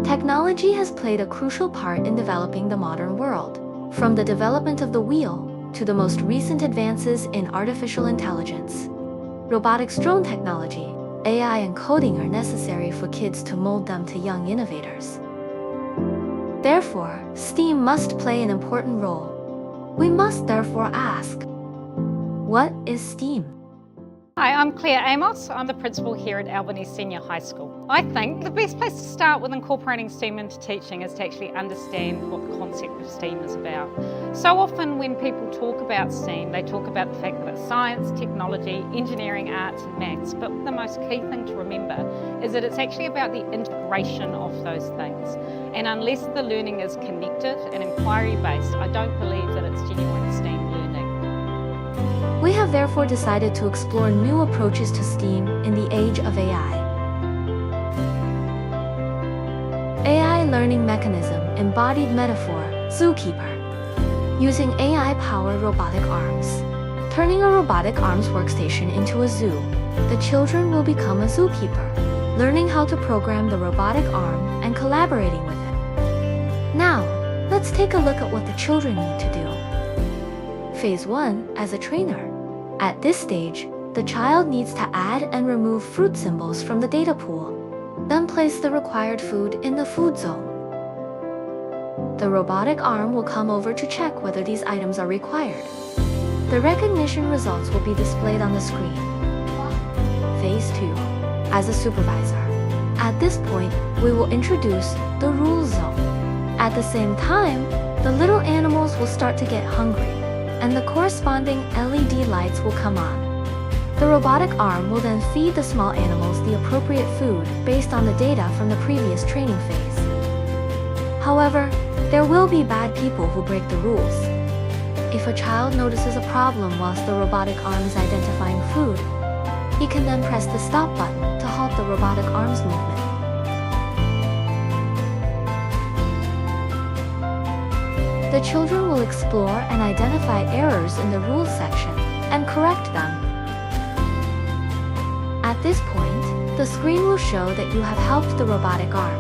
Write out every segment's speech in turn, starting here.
Technology has played a crucial part in developing the modern world, from the development of the wheel to the most recent advances in artificial intelligence. Robotics, drone technology, AI, and coding are necessary for kids to mold them to young innovators. Therefore, STEAM must play an important role. We must therefore ask, what is STEAM? Hi, I'm Claire Amos. I'm the principal here at Albany Senior High School. I think the best place to start with incorporating STEAM into teaching is to actually understand what the concept of STEAM is about. So often when people talk about STEAM, they talk about the fact that it's science, technology, engineering, arts and maths, but the most key thing to remember is that it's actually about the integration of those things. And unless the learning is connected and inquiry-based, I don't believe that it's genuine STEAM learning. We have therefore decided to explore new approaches to STEAM in the age of AI. AI learning mechanism, embodied metaphor, zookeeper. Using AI-powered robotic arms. Turning a robotic arms workstation into a zoo, the children will become a zookeeper, learning how to program the robotic arm and collaborating with it. Now, let's take a look at what the children need to do. Phase 1, as a trainer. At this stage, the child needs to add and remove fruit symbols from the data pool, then place the required food in the food zone. The robotic arm will come over to check whether these items are required. The recognition results will be displayed on the screen. Phase 2, as a supervisor. At this point, we will introduce the rules zone. At the same time, the little animals will start to get hungry, and the corresponding LED lights will come on. The robotic arm will then feed the small animals the appropriate food based on the data from the previous training phase. However, there will be bad people who break the rules. If a child notices a problem whilst the robotic arm is identifying food, he can then press the stop button to halt the robotic arm's movement. The children will explore and identify errors in the rules section and correct them. At this point, the screen will show that you have helped the robotic arm.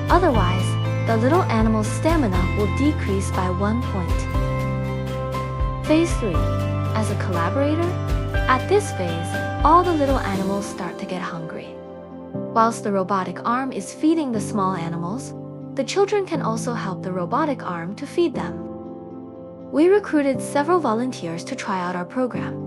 Otherwise, the little animal's stamina will decrease by 1 point. Phase 3, as a collaborator. At this phase, all the little animals start to get hungry. Whilst the robotic arm is feeding the small animals, the children can also help the robotic arm to feed them. We recruited several volunteers to try out our program.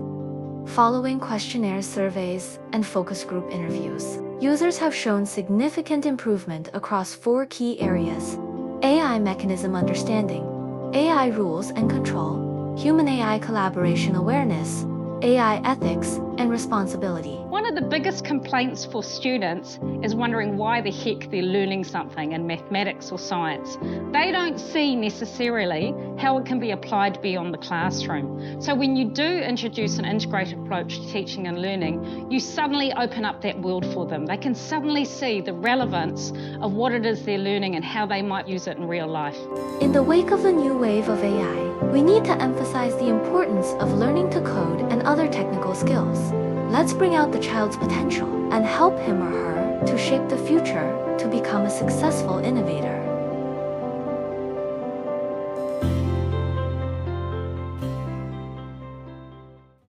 Following questionnaires, surveys, and focus group interviews, users have shown significant improvement across 4 key areas: AI mechanism understanding, AI rules and control, human-AI collaboration awareness, AI ethics, and responsibility. One of the biggest complaints for students is wondering why the heck they're learning something in mathematics or science. They don't see necessarily how it can be applied beyond the classroom. So when you do introduce an integrated approach to teaching and learning, you suddenly open up that world for them. They can suddenly see the relevance of what it is they're learning and how they might use it in real life. In the wake of the new wave of AI, we need to emphasize the importance of learning to code and other technical skills. Let's bring out the child's potential and help him or her to shape the future to become a successful innovator.